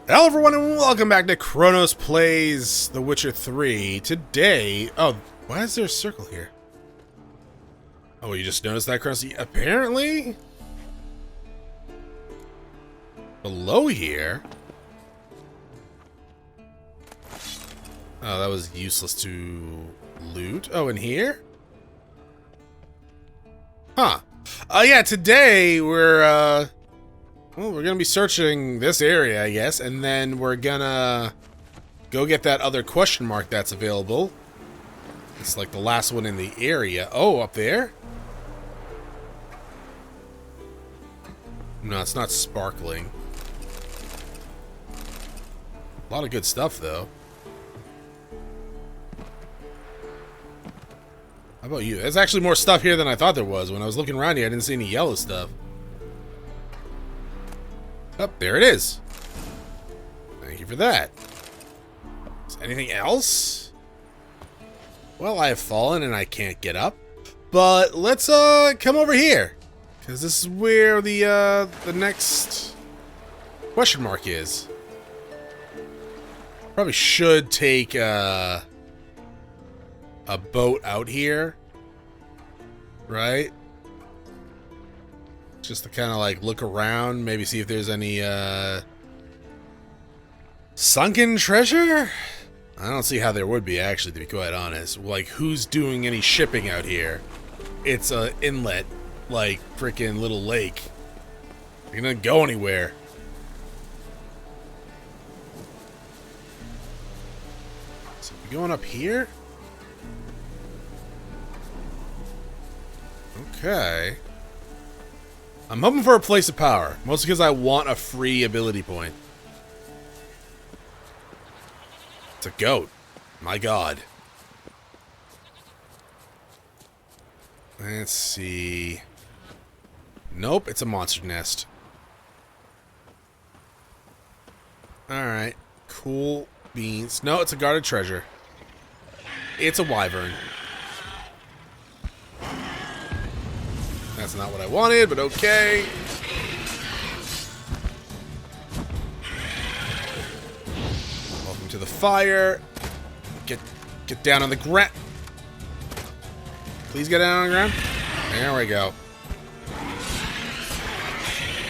Hello everyone and welcome back to Chronos Plays The Witcher 3. Today... Oh, why is there a circle here? Oh, you just noticed that, Chronos? Apparently... below here... Oh, that was useless to loot. Oh, in here? Huh. Yeah, today we're, well, we're gonna be searching this area, I guess, and then we're gonna go get that other question mark that's available. It's like the last one in the area. Oh, up there? No, it's not sparkling. A lot of good stuff, though. How about you? There's actually more stuff here than I thought there was. When I was looking around here, I didn't see any yellow stuff. Oh, there it is. Thank you for that. Is anything else? Well, I have fallen and I can't get up. But let's come over here, because this is where the next question mark is. Probably should take a boat out here, right? Just to kind of like look around, maybe see if there's any sunken treasure. I don't see how there would be, actually, to be quite honest. Like, who's doing any shipping out here? It's a inlet, like freaking little lake. You're gonna go anywhere. So we're going up here. Okay. I'm hoping for a place of power, mostly because I want a free ability point. It's a goat. My god. Let's see. Nope, it's a monster nest. Alright. Cool beans. No, it's a guarded treasure. It's a wyvern. That's not what I wanted, but okay. Welcome to the fire. Get down on the ground. Please get down on the ground. There we go.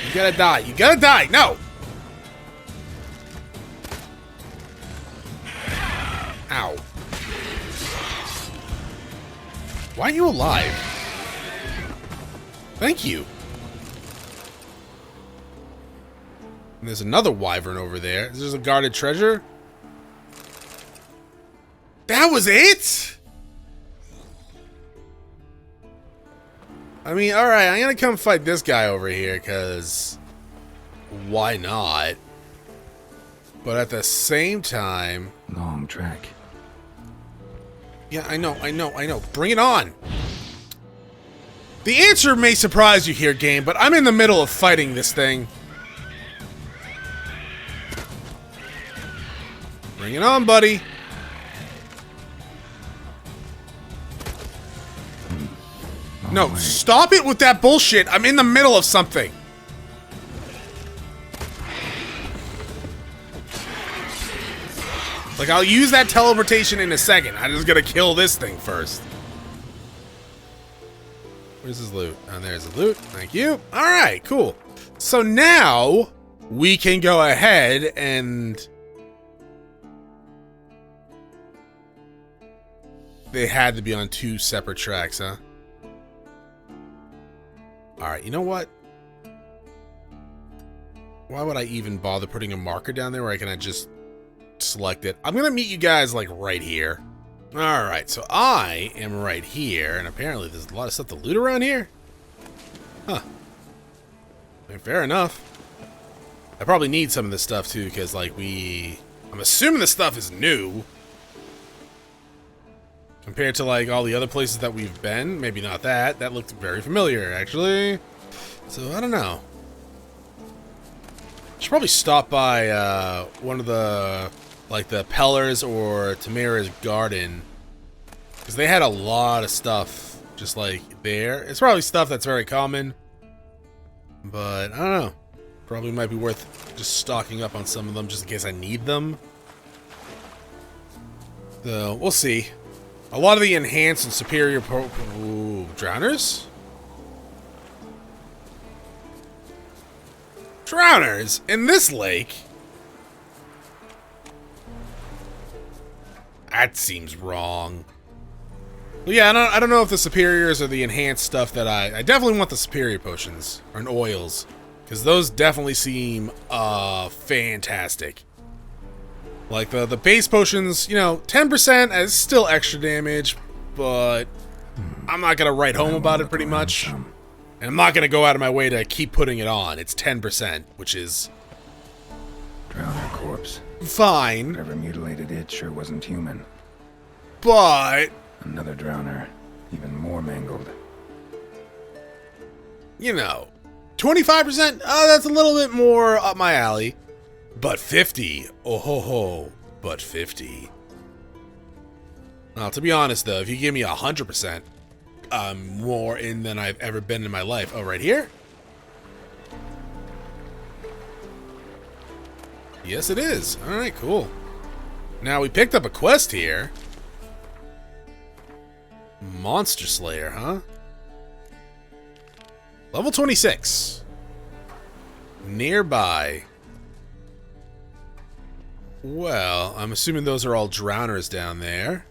You gotta die. You gotta die. No. Ow. Why are you alive? Thank you. And there's another wyvern over there. There's a guarded treasure. That was it? I mean, alright, I'm gonna come fight this guy over here, because why not? But at the same time... Long trek. Yeah, I know. Bring it on! The answer may surprise you here, game, but I'm in the middle of fighting this thing. Bring it on, buddy. No, stop it with that bullshit. I'm in the middle of something. Like, I'll use that teleportation in a second. I just gotta kill this thing first. Where's his loot? Oh, there's the loot. Thank you. Alright, cool. So now we can go ahead and... They had to be on two separate tracks, huh? Alright, you know what? Why would I even bother putting a marker down there where I can just select it? I'm gonna meet you guys, like, right here. Alright, so I am right here, and apparently there's a lot of stuff to loot around here? Huh. I mean, fair enough. I probably need some of this stuff, too, because, like, I'm assuming this stuff is new. Compared to, like, all the other places that we've been. Maybe not that. That looked very familiar, actually. So, I don't know. Should probably stop by, one of the... like the Pellers or Tamara's garden, because they had a lot of stuff just like there. It's probably stuff that's very common, but I don't know. Probably might be worth just stocking up on some of them just in case I need them. So, we'll see. A lot of the enhanced and superior ooh, drowners? Drowners? In this lake? That seems wrong. Well, yeah, I don't know if the superiors or the enhanced stuff that I definitely want the superior potions, or an oils. Because those definitely seem fantastic. Like the base potions, you know, 10% is still extra damage, but I'm not going to write home about it pretty much. And I'm not going to go out of my way to keep putting it on. It's 10%, which is... Drowner corpse. Fine. Whatever mutilated it sure wasn't human. But... Another drowner, even more mangled. You know, 25%, that's a little bit more up my alley. But 50, oh ho ho, but 50. Now, to be honest though, if you give me 100%, I'm more in than I've ever been in my life. Oh, right here? Yes, it is. All right, cool. Now, we picked up a quest here. Monster Slayer, huh? Level 26. Nearby. Well, I'm assuming those are all drowners down there.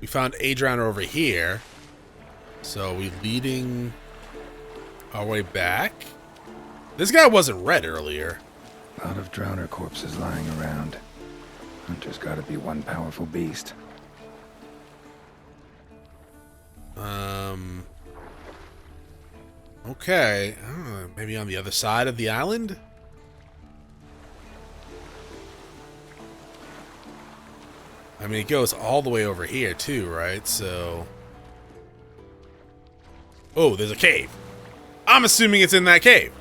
We found a drowner over here. So, are we leading our way back? This guy wasn't red earlier. A lot of drowner corpses lying around. Hunter's gotta be one powerful beast. Okay. Maybe on the other side of the island? I mean, it goes all the way over here, too, right? So... Oh, there's a cave. I'm assuming it's in that cave.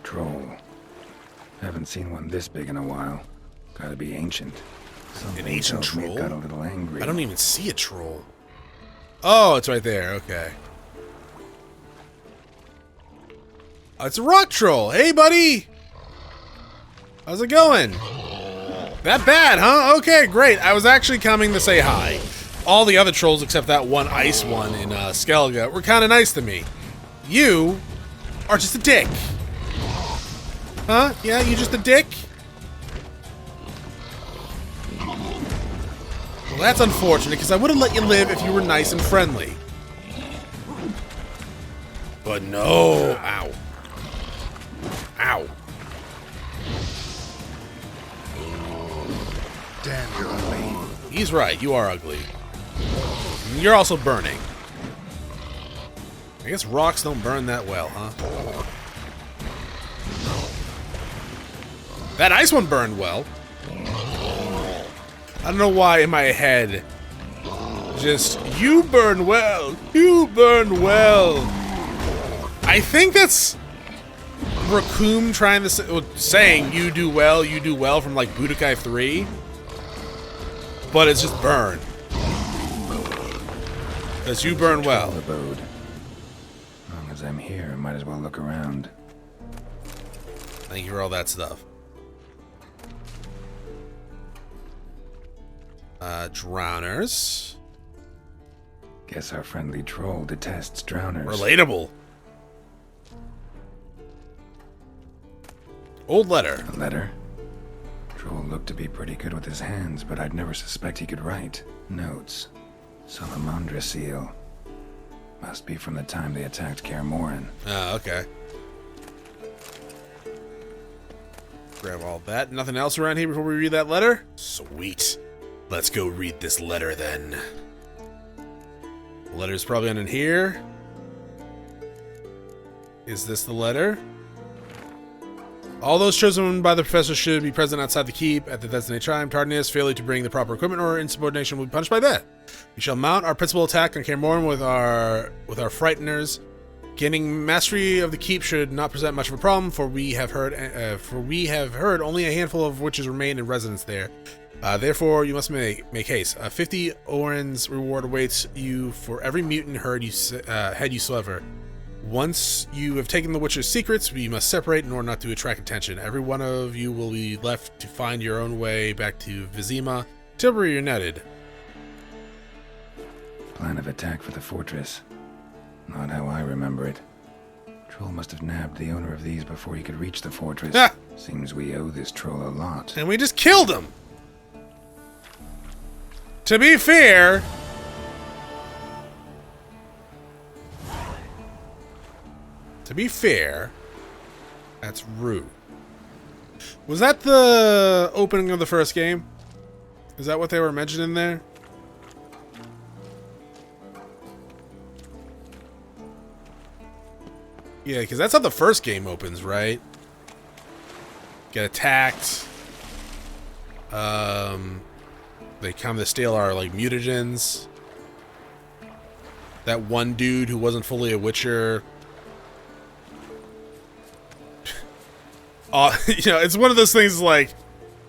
Troll. Haven't seen one this big in a while. Gotta be ancient. An ancient troll? Got a little angry. I don't even see a troll. Oh, it's right there. Okay. Oh, it's a rock troll. Hey, buddy. How's it going? That bad, huh? Okay, great. I was actually coming to say hi. All the other trolls, except that one ice one in Skellige, were kind of nice to me. You are just a dick. Huh? Yeah, you just a dick? Well, that's unfortunate, because I would have let you live if you were nice and friendly. But no. Ow. Ow. Damn, you're ugly. He's right, you are ugly. And you're also burning. I guess rocks don't burn that well, huh? That ice one burned well. I don't know why in my head, just, you burn well, you burn well. I think that's Raccoon trying to saying you do well from like Budokai 3. But it's just burn. Because you burn well. Abode. As long as I'm here, I might as well look around. Thank you for all that stuff. Drowners. Guess our friendly troll detests drowners. Relatable. Old letter. A letter? Troll looked to be pretty good with his hands, but I'd never suspect he could write. Notes. Salamandra seal. Must be from the time they attacked Kaer Morhen. Oh, okay. Grab all that. Nothing else around here before we read that letter? Sweet. Let's go read this letter then. The letter's probably under here. Is this the letter? All those chosen by the professor should be present outside the keep at the designated time. Tardiness, failure to bring the proper equipment, or insubordination will be punished by death. We shall mount our principal attack on Kaer Morhen with our frighteners. Gaining mastery of the keep should not present much of a problem, for we have heard only a handful of witches remain in residence there. Therefore, you must make haste. 50 Oren's reward awaits you for every mutant head you sever. Once you have taken the Witcher's secrets, we must separate in order not to attract attention. Every one of you will be left to find your own way back to Vesemir till we're netted. Plan of attack for the fortress. Not how I remember it. Troll must have nabbed the owner of these before he could reach the fortress. Ah! Seems we owe this troll a lot. And we just killed him! To be fair... that's rude. Was that the opening of the first game? Is that what they were mentioning there? Yeah, because that's how the first game opens, right? Get attacked. They come to steal our, like, mutagens. That one dude who wasn't fully a Witcher. You know, it's one of those things like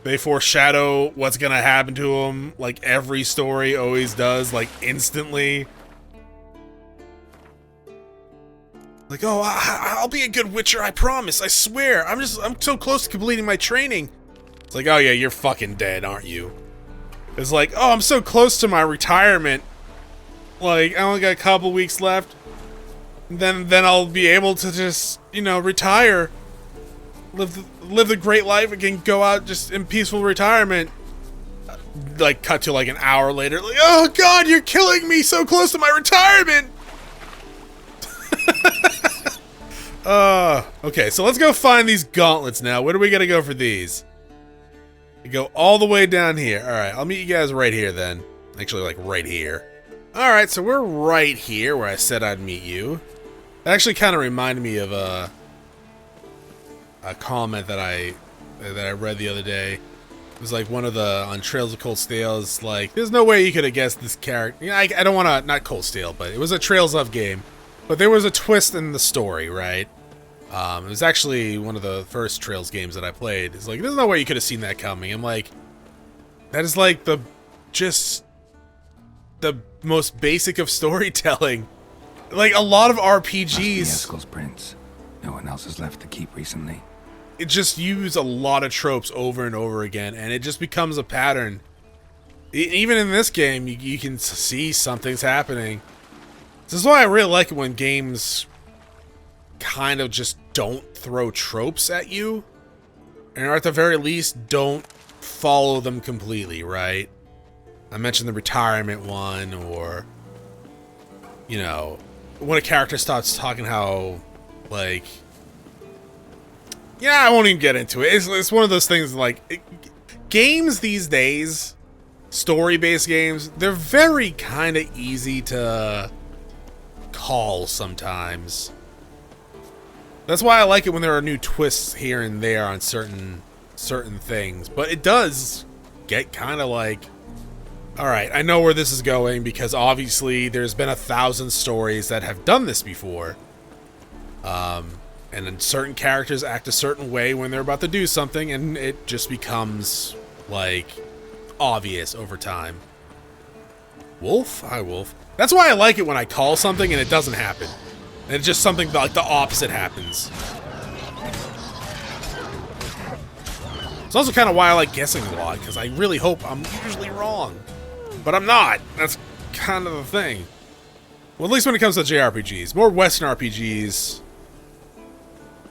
they foreshadow what's gonna happen to him, like every story always does, like instantly. Like, oh, I'll be a good Witcher, I promise, I swear. I'm so close to completing my training. It's like, oh yeah, you're fucking dead, aren't you? It's like, oh, I'm so close to my retirement. Like, I only got a couple weeks left. Then I'll be able to just, you know, retire. Live the great life again, go out just in peaceful retirement. Like, cut to like an hour later, like, oh god, you're killing me so close to my retirement! Okay, so let's go find these gauntlets now. Where do we gotta go for these? We go all the way down here. Alright, I'll meet you guys right here then. Actually, like, right here. Alright, so we're right here where I said I'd meet you. That actually kind of reminded me of, a comment that I read the other day. It was like one of the on Trails of Cold Steel is like, there's no way you could have guessed this character. You know, I don't want to, not Cold Steel, but it was a Trails of game. But there was a twist in the story, right? It was actually one of the first Trails games that I played. It's like, there's no way you could have seen that coming. I'm like, that is like just the most basic of storytelling. Like a lot of RPGs. Eskel's prince. No one else has left to keep recently. It just use a lot of tropes over and over again, and it just becomes a pattern. Even in this game, you can see something's happening. This is why I really like it when games kind of just don't throw tropes at you, and or at the very least, don't follow them completely, right? I mentioned the retirement one, or, you know, when a character starts talking how, like... Yeah, I won't even get into it. It's one of those things like... games these days, story-based games, they're very kind of easy to call sometimes. That's why I like it when there are new twists here and there on certain things. But it does get kind of like... Alright, I know where this is going because obviously there's been 1,000 stories that have done this before. And then certain characters act a certain way when they're about to do something, and it just becomes, like, obvious over time. Wolf? Hi, Wolf. That's why I like it when I call something and it doesn't happen. And it's just something like the opposite happens. It's also kind of why I like guessing a lot, because I really hope I'm usually wrong. But I'm not. That's kind of the thing. Well, at least when it comes to JRPGs. More Western RPGs...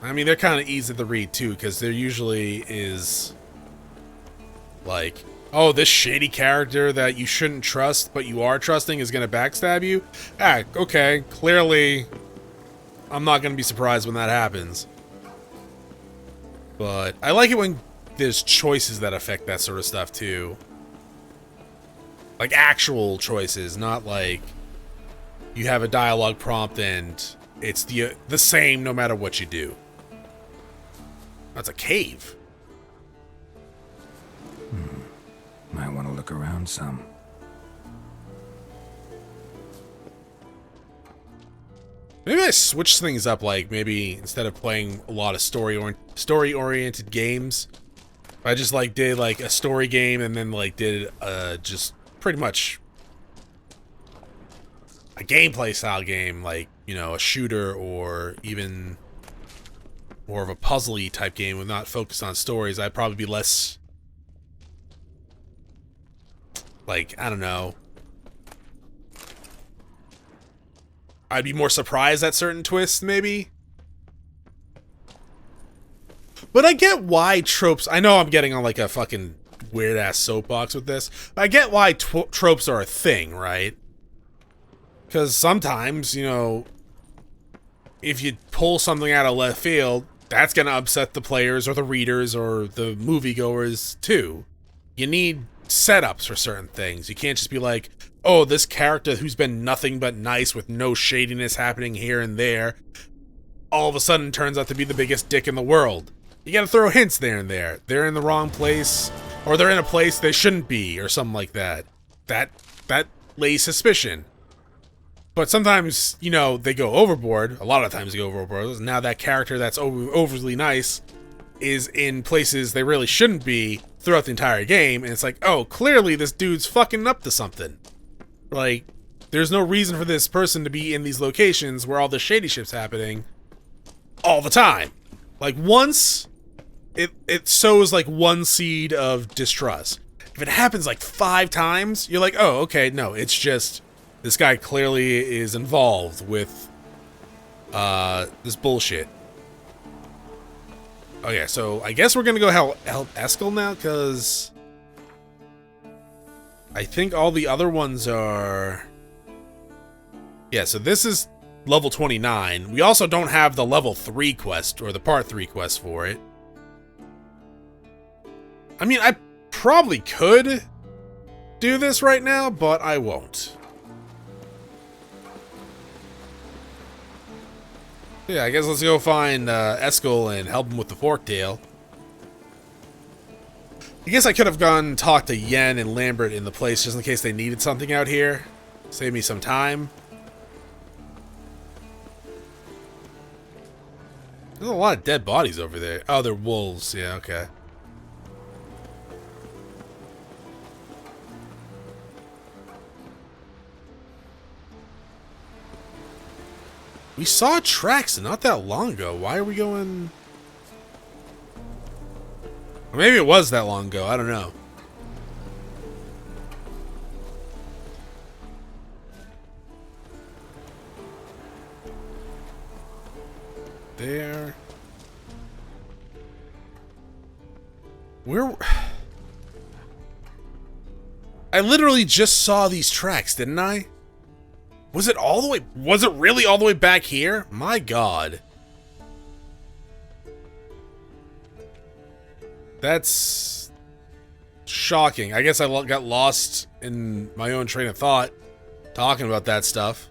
I mean, they're kind of easy to read, too, because there usually is, like, oh, this shady character that you shouldn't trust, but you are trusting is going to backstab you? Ah, okay, clearly, I'm not going to be surprised when that happens. But I like it when there's choices that affect that sort of stuff, too. Like, actual choices, not like you have a dialogue prompt and it's the same no matter what you do. That's a cave. Might want to look around some. Maybe I switch things up, like maybe instead of playing a lot of story-oriented games, I just like did like a story game and then like did just pretty much a gameplay style game, like, you know, a shooter or even more of a puzzly type game with not focused on stories, I'd probably be less like, I don't know. I'd be more surprised at certain twists, maybe. But I get why tropes... I know I'm getting on like a fucking weird-ass soapbox with this. But I get why tropes are a thing, right? Because sometimes, you know, if you pull something out of left field, that's going to upset the players or the readers or the moviegoers too. You need setups for certain things. You can't just be like, oh, this character who's been nothing but nice with no shadiness happening here and there, all of a sudden turns out to be the biggest dick in the world. You gotta throw hints there and there. They're in the wrong place, or they're in a place they shouldn't be, or something like that. That lays suspicion. But sometimes, you know, they go overboard. A lot of times they go overboard. Now that character that's overly nice is in places they really shouldn't be throughout the entire game, and it's like, oh, clearly this dude's fucking up to something. Like, there's no reason for this person to be in these locations where all the shady shit's happening all the time. Like, once, it sows, like, one seed of distrust. If it happens, like, 5 times, you're like, oh, okay, no, it's just, this guy clearly is involved with, this bullshit. Okay, so I guess we're gonna go help Eskel now, because I think all the other ones are... Yeah, so this is level 29. We also don't have the level 3 quest, or the part 3 quest for it. I mean, I probably could do this right now, but I won't. Yeah, I guess let's go find Eskel and help him with the forktail. I guess I could have gone and talked to Yen and Lambert in the place just in case they needed something out here. Save me some time. There's a lot of dead bodies over there. Oh, they're wolves. Yeah, okay. We saw tracks not that long ago. Why are we going... Or maybe it was that long ago. I don't know. There. Where... I literally just saw these tracks, didn't I? Was it all the way... Was it really all the way back here? My God. That's... shocking. I guess I got lost in my own train of thought talking about that stuff.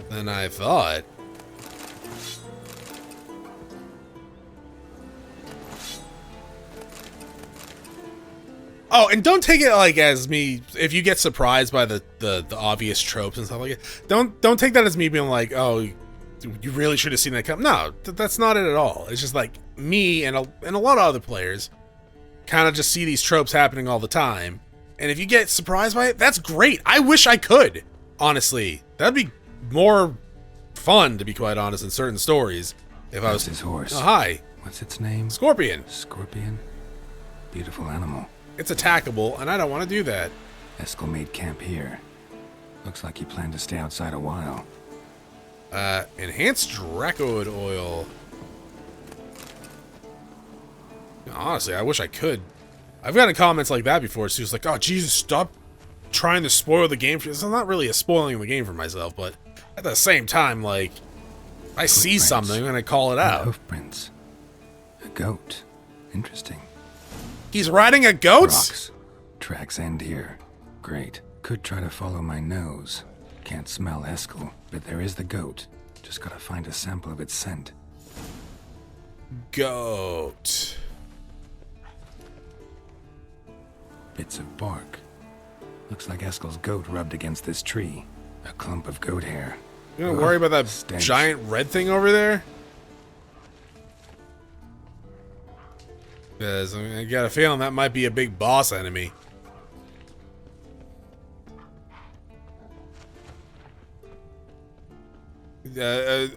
Than I thought. Oh, and don't take it like as me, if you get surprised by the obvious tropes and stuff like that, don't take that as me being like, oh, you really should have seen that come. No, that's not it at all. It's just like me and a lot of other players kind of just see these tropes happening all the time. And if you get surprised by it, that's great. I wish I could, honestly. That'd be more fun, to be quite honest, in certain stories. If I was his horse. Oh, hi. What's its name? Scorpion. Scorpion? Beautiful animal. It's attackable, and I don't want to do that. Eskel made camp here. Looks like he planned to stay outside a while. Enhanced Dracoid oil. Honestly, I wish I could. I've gotten comments like that before. So it's like, oh, Jesus, stop trying to spoil the game. It's not really a spoiling the game for myself, but at the same time, like, I see something and I call it out. Hoofprints. A goat. Interesting. He's riding a goat? Rocks. Tracks end here. Great. Could try to follow my nose. Can't smell Eskel, but there is the goat. Just gotta find a sample of its scent. Goat. Bits of bark. Looks like Eskel's goat rubbed against this tree. A clump of goat hair. You don't worry about that stench. giant red thing over there? Because I got a feeling that might be a big boss enemy.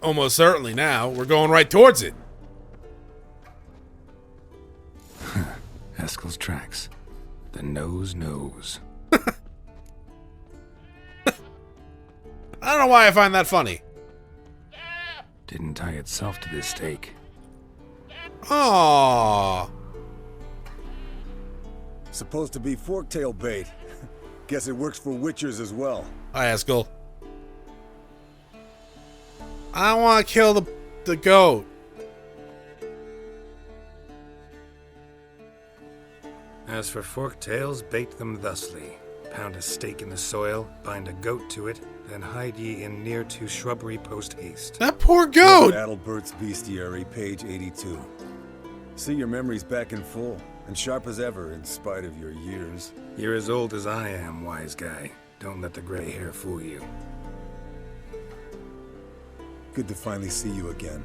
Almost certainly now. We're going right towards it. Eskel's tracks. The nose knows. I don't know why I find that funny. Didn't tie itself to this stake. Aww. Supposed to be forktail bait. Guess it works for witchers as well. Hi, Eskel. I want to kill the goat. As for forktails, bait them thusly. Pound a stake in the soil, bind a goat to it, then hide ye in near to shrubbery post haste. That poor goat! Adalbert's Bestiary, page 82. See, your memory's back in full, and sharp as ever in spite of your years. You're as old as I am, wise guy. Don't let the gray hair fool you. Good to finally see you again.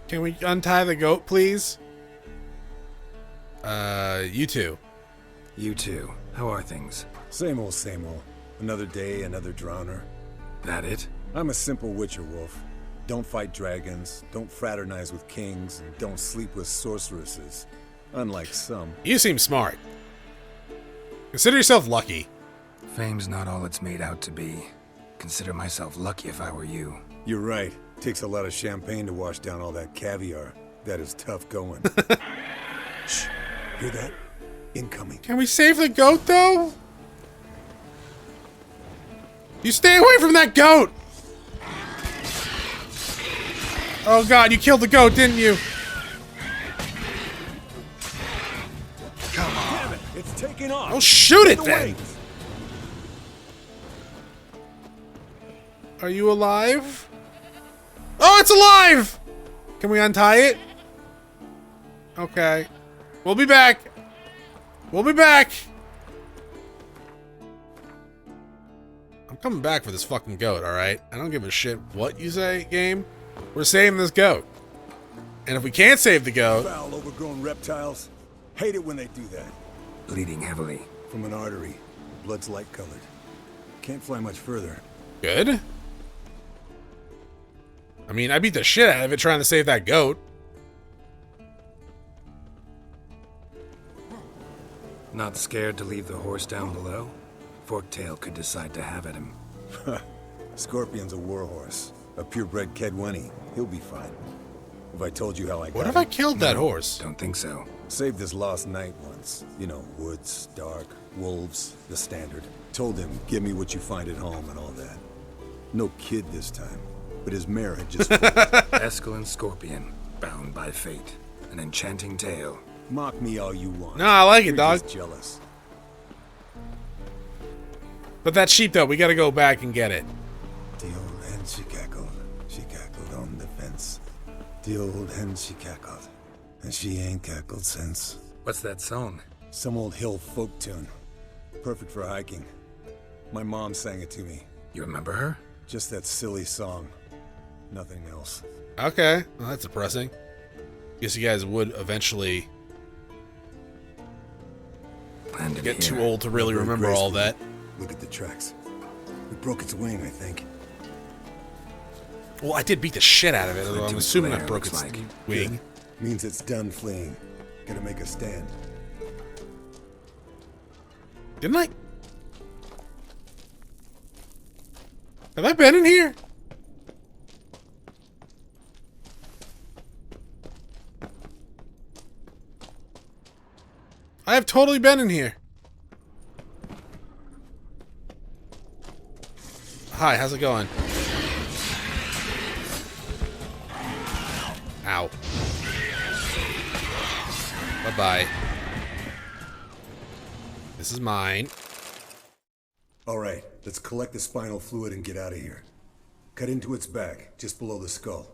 Can we untie the goat, please? You two. You too. How are things? Same old, same old. Another day, another drowner. That it? I'm a simple witcher wolf. Don't fight dragons, don't fraternize with kings, and don't sleep with sorceresses. Unlike some. You seem smart. Consider yourself lucky. Fame's not all it's made out to be. Consider myself lucky if I were you. You're right. Takes a lot of champagne to wash down all that caviar. That is tough going. Shh. Hear that? Incoming. Can we save the goat, though? You stay away from that goat! Oh god, you killed the goat, didn't you? Come on. Damn it! It's taking off! Oh, shoot it Get then! away. Are you alive? Oh, it's alive! Can we untie it? Okay. We'll be back. We'll be back. I'm coming back for this fucking goat, alright? I don't give a shit what you say, game. We're saving this goat. And if we can't save the goat... Foul, overgrown reptiles. Hate it when they do that. Bleeding heavily. From an artery. Blood's light colored. Can't fly much further. Good. I mean, I beat the shit out of it trying to save that goat. Not scared to leave the horse down below? Forktail could decide to have at him. Scorpion's a warhorse. A purebred Kedwenny. He'll be fine. Have I told you how I got What if him? I killed that horse? Don't think so. Saved this lost knight once. You know, woods, dark, wolves, the standard. Told him, give me what you find at home and all that. No kid this time, but his mare had just... Eskel and Scorpion, bound by fate. An enchanting tale. Mock me all you want. No, I like it, You're dog. just jealous. But that sheep, though, we gotta go back and get it. The old hen, she cackled. She cackled on the fence. The old hen, she cackled. And she ain't cackled since. What's that song? Some old hill folk tune. Perfect for hiking. My mom sang it to me. You remember her? Just that silly song. Nothing else. Okay, well, that's depressing. Guess you guys would eventually Landed get here. too old to really Very remember all gracefully. that. Look at the tracks. We broke its wing, I think. Well, I did beat the shit out of it, although I'm Into assuming I flare, broke looks its like. wing. Good. Means it's done fleeing. Gotta make a stand. Didn't I? Have I been in here? I have totally been in here. Hi, how's it going? Ow. Bye-bye. This is mine. All right, let's collect the spinal fluid and get out of here. Cut into its back, just below the skull.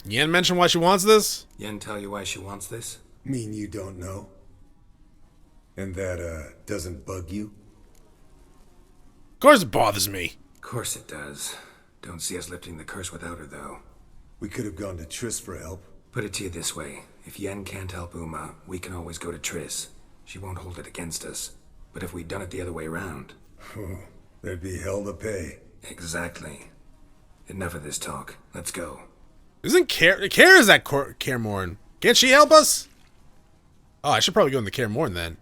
Yen mentioned why she wants this? Yen tell you why she wants this? Mean you don't know? And that, doesn't bug you? Of course it bothers me. Of course it does. Don't see us lifting the curse without her, though. We could have gone to Triss for help. Put it to you this way. If Yen can't help Uma, we can always go to Triss. She won't hold it against us. But if we'd done it the other way around... There'd be hell to pay. Exactly. Enough of this talk. Let's go. Isn't Kaer is that Kaer Morhen? Can't she help us? Oh, I should probably go in the Kaer Morhen then.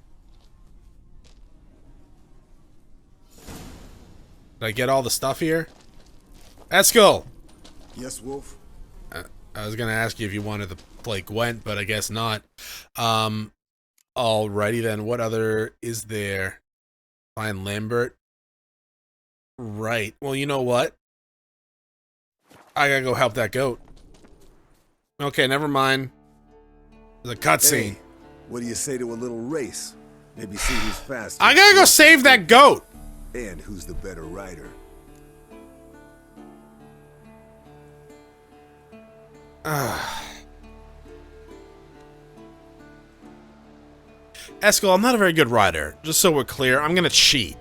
Did I get all the stuff here? Eskel! Yes, Wolf? I was gonna ask you if you wanted to play Gwent, but I guess not. Alrighty then, what other is there? Find Lambert. Right. Well, you know what? I gotta go help that goat. Okay, never mind. There's a cutscene. Hey, what do you say to a little race? Maybe see who's faster. I gotta go save that goat! And who's the better rider. Eskel, I'm not a very good rider. Just so we're clear, I'm gonna cheat.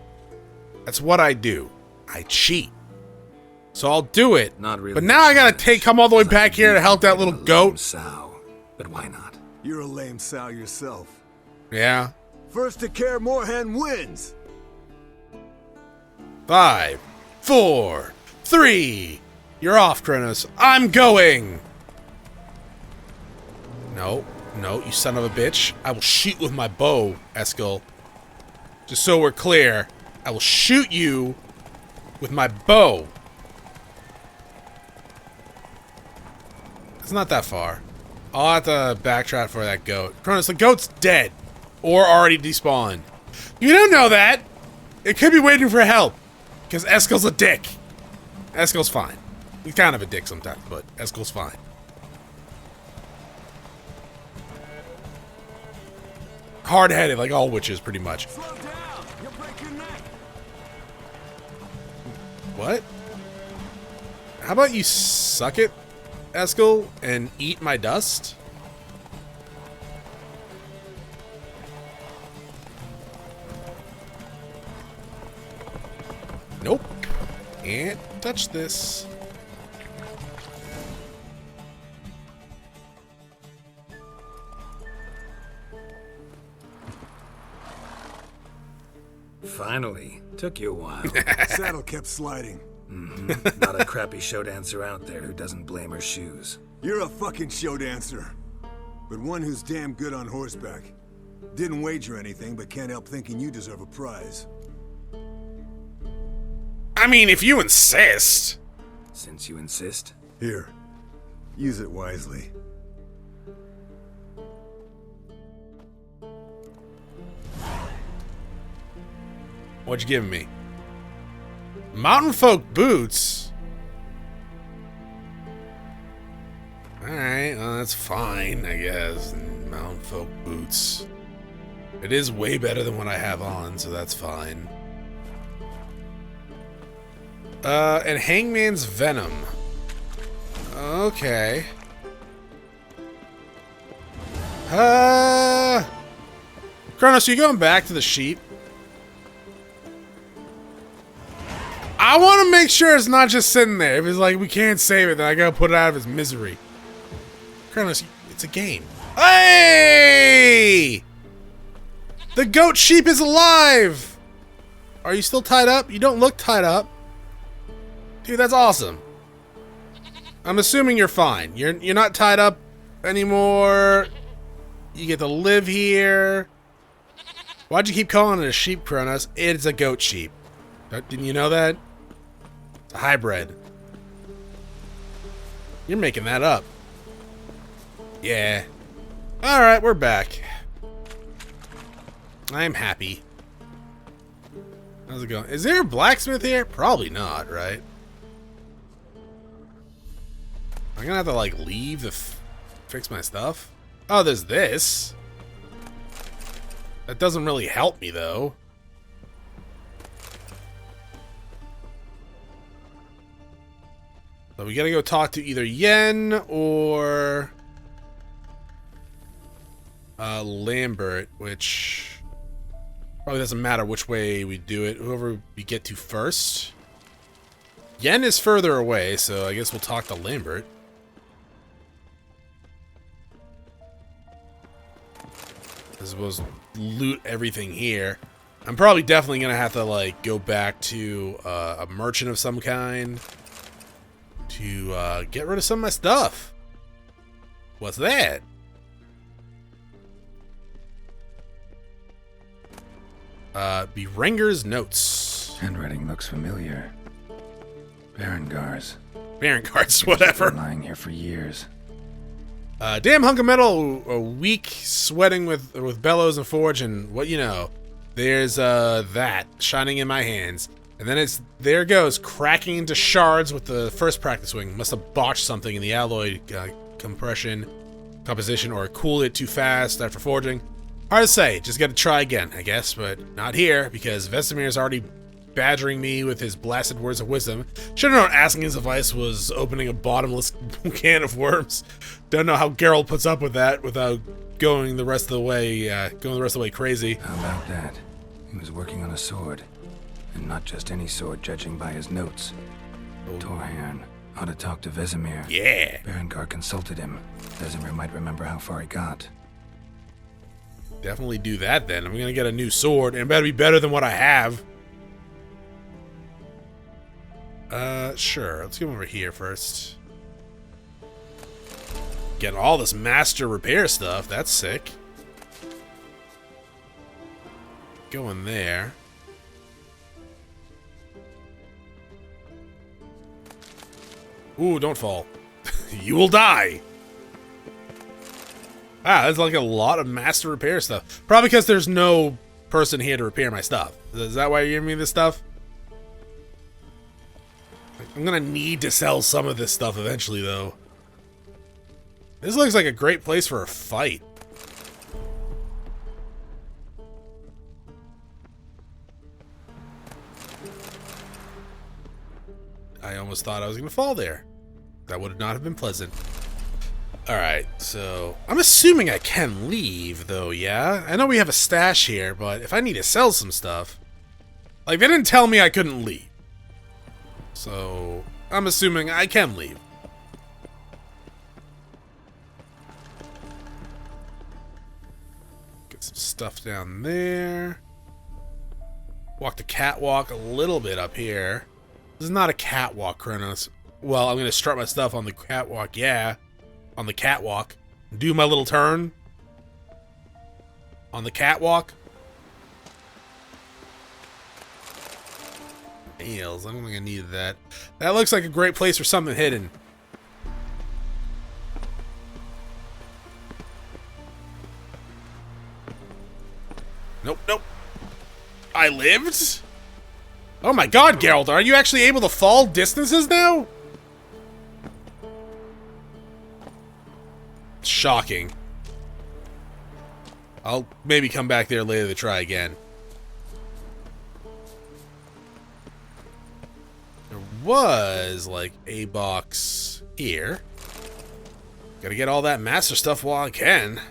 That's what I do. I cheat. So I'll do it. Not really. But now I gotta come all the way back here to help that little goat. Sow. But why not? You're a lame sow yourself. Yeah. First to Kaer Morhen wins. 5, 4, 3. You're off, Chronos. I'm going. No, no, you son of a bitch. I will shoot with my bow, Eskel. Just so we're clear, I will shoot you with my bow. It's not that far. I'll have to backtrack for that goat. Chronos, the goat's dead. Or already despawned. You don't know that. It could be waiting for help. Because Eskel's a dick. Eskel's fine. He's kind of a dick sometimes, but Eskel's fine. Hard-headed, like all witches, pretty much. Slow down. You'll break your neck. What? How about you suck it, Eskel, and eat my dust? Nope. Can't touch this. Finally. Took you a while. Saddle kept sliding. Not a crappy show dancer out there who doesn't blame her shoes. You're a fucking show dancer. But one who's damn good on horseback. Didn't wager anything, but can't help thinking you deserve a prize. I mean, if you insist. Since you insist. Here. Use it wisely. What'd you give me? Mountain folk boots? Alright, well, that's fine, I guess. Mountain folk boots. It is way better than what I have on, so that's fine. And Hangman's Venom. Okay. Chronos, are you going back to the sheep? I want to make sure it's not just sitting there. If it's like, we can't save it, then I gotta put it out of its misery. Chronos, it's a game. Hey! The goat sheep is alive! Are you still tied up? You don't look tied up. Dude, that's awesome. I'm assuming you're fine. You're not tied up anymore. You get to live here. Why'd you keep calling it a sheep, Chronos? It's a goat sheep. Didn't you know that? It's a hybrid. You're making that up. Yeah. Alright, we're back. I'm happy. How's it going? Is there a blacksmith here? Probably not, right? I'm gonna have to, like, leave to fix my stuff. Oh, there's this. That doesn't really help me, though. So we gotta go talk to either Yen or Lambert, which probably doesn't matter which way we do it. Whoever we get to first. Yen is further away, so I guess we'll talk to Lambert. I suppose loot everything here. I'm probably definitely gonna have to like go back to a merchant of some kind to get rid of some of my stuff. What's that? Berenger's notes. Handwriting looks familiar. Berengar's. Berengar's, whatever. Been lying here for years. Damn hunk of metal, a week sweating with bellows and forge, and what you know. There's that shining in my hands, and then there it goes, cracking into shards with the first practice wing. Must have botched something in the alloy composition, or cooled it too fast after forging. Hard to say. Just got to try again, I guess, but not here because Vesemir's already badgering me with his blasted words of wisdom. Should have known asking his advice was opening a bottomless can of worms. Don't know how Geralt puts up with that without going the rest of the way crazy. How about that? He was working on a sword. And not just any sword, judging by his notes. Torhern ought to talk to Vesemir. Yeah. Berengar consulted him. Vesemir might remember how far he got. Definitely do that then. I'm gonna get a new sword, and it better be better than what I have. Sure. Let's go over here first. Get all this master repair stuff. That's sick. Go in there. Ooh, don't fall. You will die. Ah, that's like a lot of master repair stuff. Probably because there's no person here to repair my stuff. Is that why you're giving me this stuff? I'm gonna need to sell some of this stuff eventually, though. This looks like a great place for a fight. I almost thought I was gonna fall there. That would not have been pleasant. Alright, so I'm assuming I can leave, though, yeah? I know we have a stash here, but if I need to sell some stuff... Like, they didn't tell me I couldn't leave. So, I'm assuming I can leave. Get some stuff down there. Walk the catwalk a little bit up here. This is not a catwalk, Chronos. Well, I'm going to strut my stuff on the catwalk, yeah. On the catwalk. Do my little turn. On the catwalk. Nails. I don't think I needed that. That looks like a great place for something hidden. Nope, nope. I lived? Oh my god, Geralt, are you actually able to fall distances now? Shocking. I'll maybe come back there later to try again. There was, like, a box here. Gotta get all that master stuff while I can.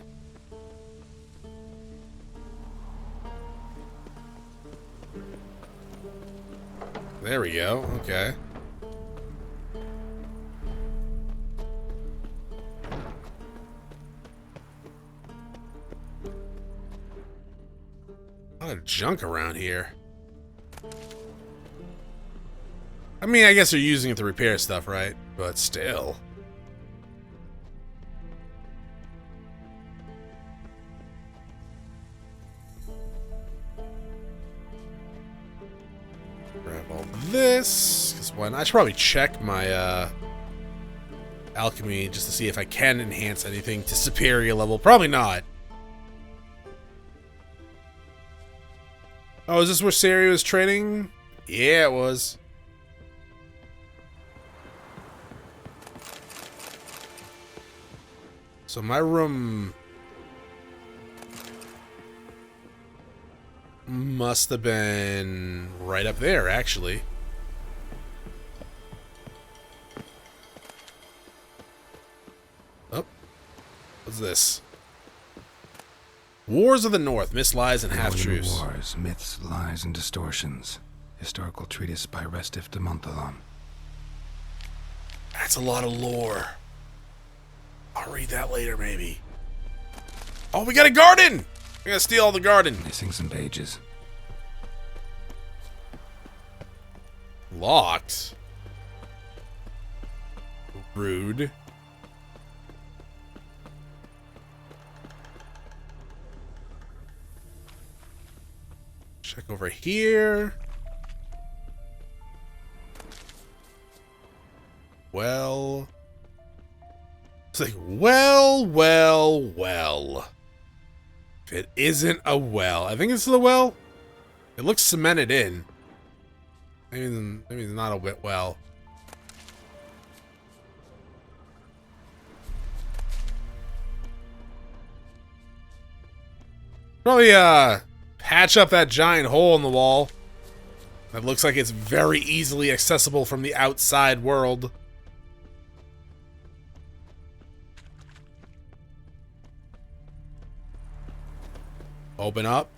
There we go, okay. A lot of junk around here. I mean, I guess they're using it to repair stuff, right? But still. Grab all this. Because why not? I should probably check my alchemy just to see if I can enhance anything to superior level. Probably not. Oh, is this where Sari was training? Yeah, it was. So my room must have been right up there, actually. Oh, what's this? Wars of the North, Myths, Lies, and Half-Truths. Wars, Myths, Lies, and Distortions. Historical treatise by Restif de Montholon. That's a lot of lore. I'll read that later, maybe. Oh, we got a garden! I'm gonna steal all the garden. Missing some pages. Locked. Rude. Check over here. Well. It's like, well. If it isn't a well. I think it's the well. It looks cemented in. Maybe it's not a well. Probably, patch up that giant hole in the wall. That looks like it's very easily accessible from the outside world. Open up.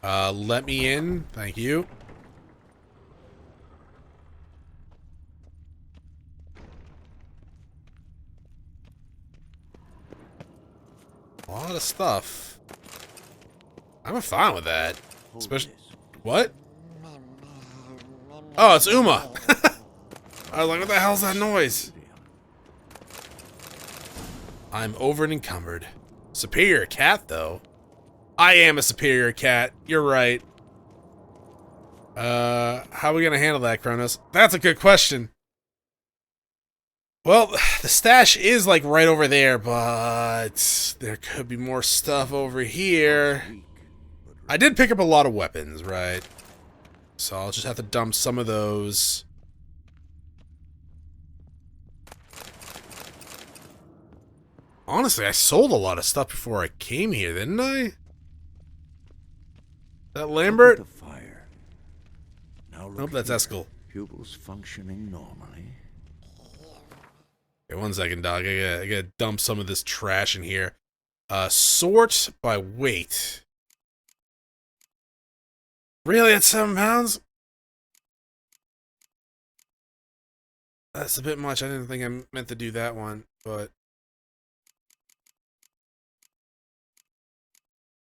Let me in. Thank you. A lot of stuff. I'm fine with that. Especially... What? Oh, it's Uma. I was like, what the hell's that noise? I'm over and encumbered. Superior cat, though. I am a superior cat. You're right. How are we gonna handle that, Chronos? That's a good question. Well, the stash is like right over there, but there could be more stuff over here. I did pick up a lot of weapons, right? So I'll just have to dump some of those. Honestly, I sold a lot of stuff before I came here, didn't I? That Lambert? The fire. Now Nope, that's Eskel. Pupils functioning normally. Okay, 1 second, dog. I gotta dump some of this trash in here. Sort by weight. Really, at 7 pounds? That's a bit much. I didn't think I meant to do that one, but...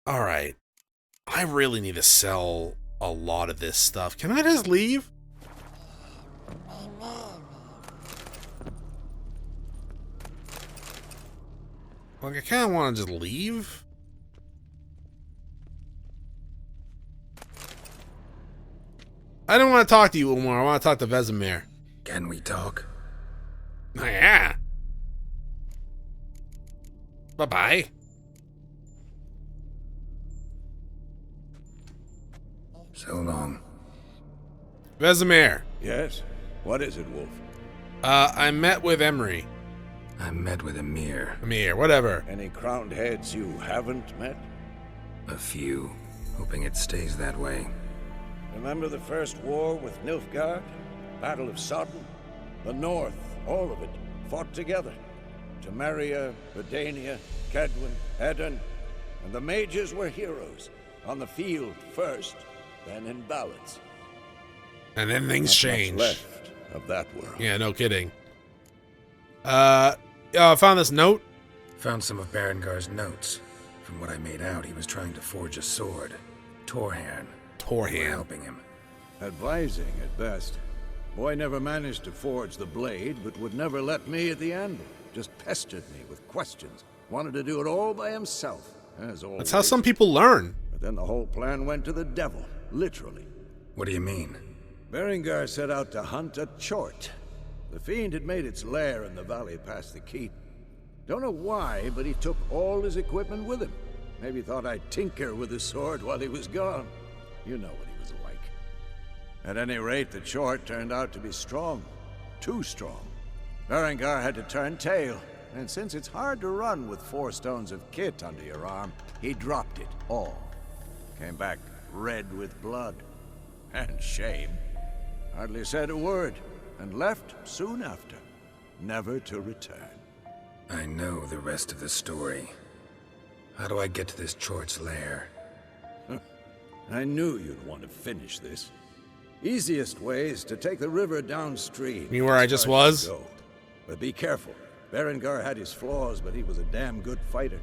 Alright. I really need to sell a lot of this stuff. Can I just leave? Like, I kind of want to just leave. I don't want to talk to you, Umar. I want to talk to Vesemir. Can we talk? Oh, yeah. Bye-bye. So long. Vesemir. Yes? What is it, Wolf? I met with Emery. I met with Emir. Amir, whatever. Any crowned heads you haven't met? A few. Hoping it stays that way. Remember the first war with Nilfgaard? Battle of Sodden? The North, all of it, fought together. Temeria, Redania, Kedwin, Edirn, and the mages were heroes. On the field first, then in ballads. And then things Not change. much left of that world. Yeah, no kidding. I found this note. Found some of Berengar's notes. From what I made out, he was trying to forge a sword. Torhan. We're helping him. Advising at best. Boy never managed to forge the blade, but would never let me at the anvil. Just pestered me with questions. Wanted to do it all by himself, as always. That's how some people learn. But then the whole plan went to the devil, literally. What do you mean? Berengar set out to hunt a chort. The fiend had made its lair in the valley past the keep. Don't know why, but he took all his equipment with him. Maybe thought I'd tinker with his sword while he was gone. You know what he was like. At any rate, the chort turned out to be strong. Too strong. Berengar had to turn tail, and since it's hard to run with 4 stones of kit under your arm, he dropped it all. Came back red with blood. And shame. Hardly said a word, and left soon after, never to return. I know the rest of the story. How do I get to this chort's lair? I knew you'd want to finish this. Easiest way is to take the river downstream. You mean where I just as far as was? you go. But be careful. Berengar had his flaws, but he was a damn good fighter.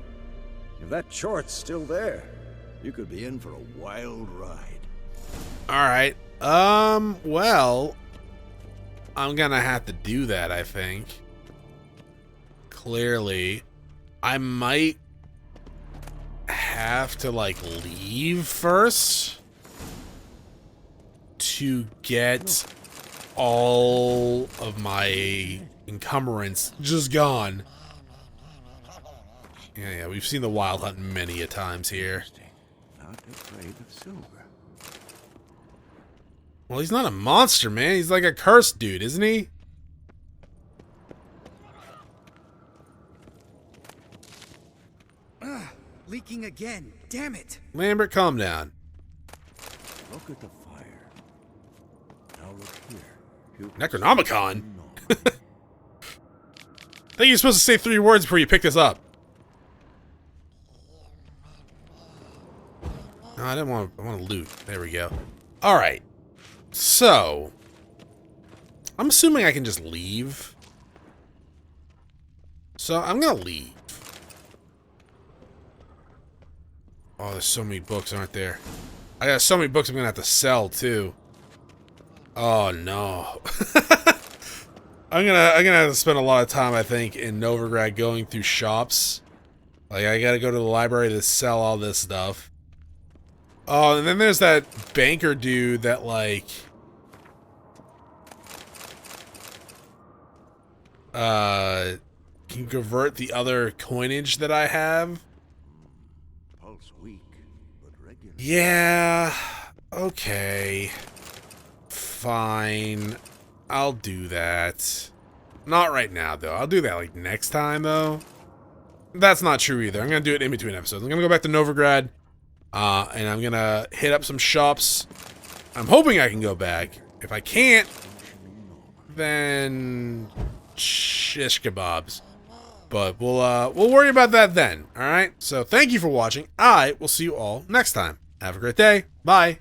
If that chort's still there, you could be in for a wild ride. Alright. Well, I'm gonna have to do that, I think. Clearly. I might have to, like, leave first to get all of my encumbrance just gone. Yeah, we've seen the Wild Hunt many a times here. Not afraid of silver. Well, he's not a monster, man. He's like a cursed dude, isn't he? Leaking again. Damn it. Lambert, calm down. Look at the fire. Now look here. Necronomicon? I think you're supposed to say 3 words before you pick this up. No, I didn't want to. I want to loot. There we go. All right. So, I'm assuming I can just leave. So I'm gonna leave. Oh, there's so many books, aren't there? I got so many books I'm gonna have to sell too. Oh no. I'm gonna have to spend a lot of time, I think, in Novigrad going through shops. Like, I gotta go to the library to sell all this stuff. Oh, and then there's that banker dude that, like, can convert the other coinage that I have. Pulse weak, but regular. Yeah, okay. Fine. I'll do that. Not right now, though. I'll do that, like, next time, though. That's not true either. I'm gonna do it in between episodes. I'm gonna go back to Novigrad. And I'm gonna hit up some shops. I'm hoping I can go back. If I can't, then shish kebabs. But we'll worry about that then. All right. So thank you for watching. I will see you all next time. Have a great day. Bye.